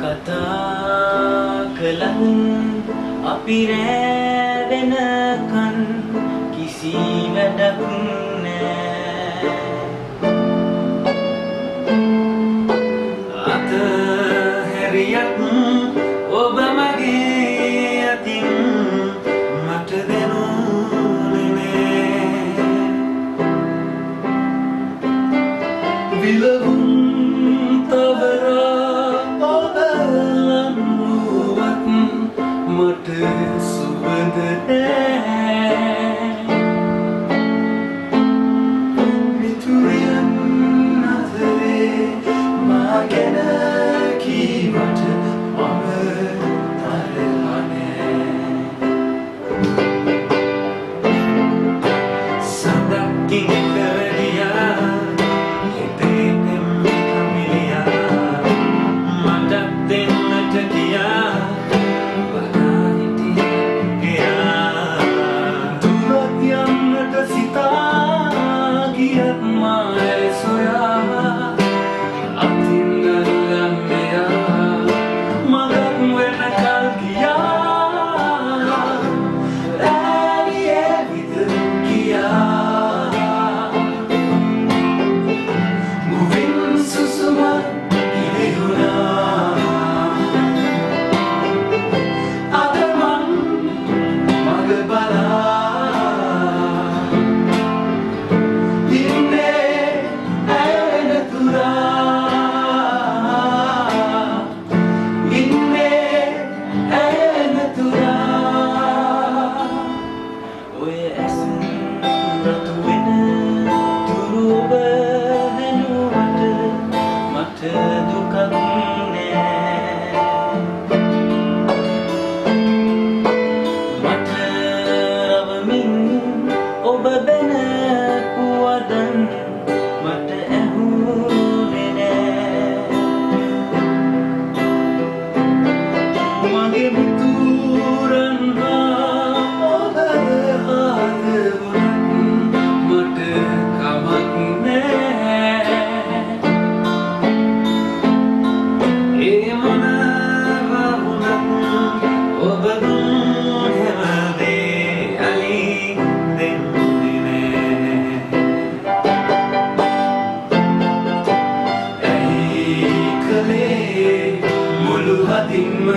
කතා කළන් අපි රෑ වෙනකන් කිසි වැඩක් නෑ අතහැරියත් ඔබ මගේ අතින් මට දැනුනේ නෑ විලවුන් තවරා මට සුවඳ නෑ මිතුරියන් අතරේ මා ගැන කීමට මම තරහා නෑ සඳක්කින් එක්වැඩියා හිතේ පෙම්මි කමිලියා මටත් දෙන්නට ගියා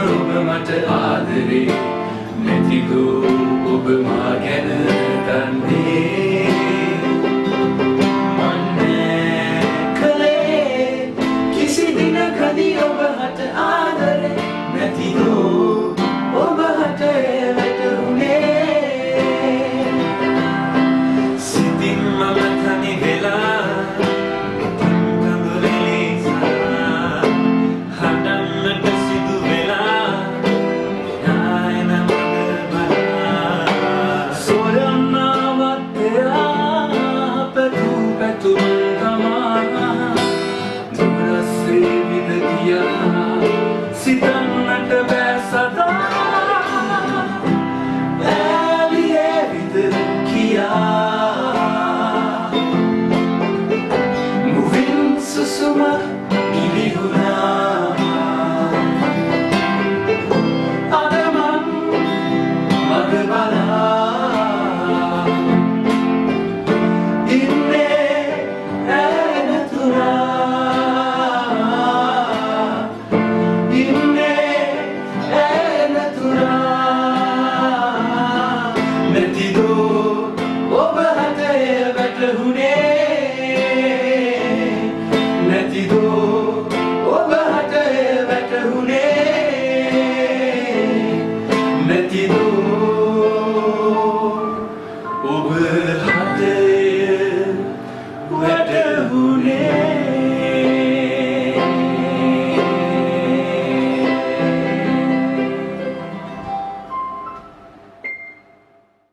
ඔබ මට ආදරේ නැතිදෝ ඔබ මා ගැන දන්නේ මන්නේ කලේ කිසි දිනකදී ඔබ හට ආදරේ නැතිදෝ ඔබ හට වැටුනේ සිතින් මම තනි වෙලා සිතන්නට බෑ සදා ඇලියේ විතර කියා මුවින් සුසුමක් ගිලිහුණා අද මං මග බලා ඉන්නේ ඇනතුරා ඔබ හදේ වැටහුනේ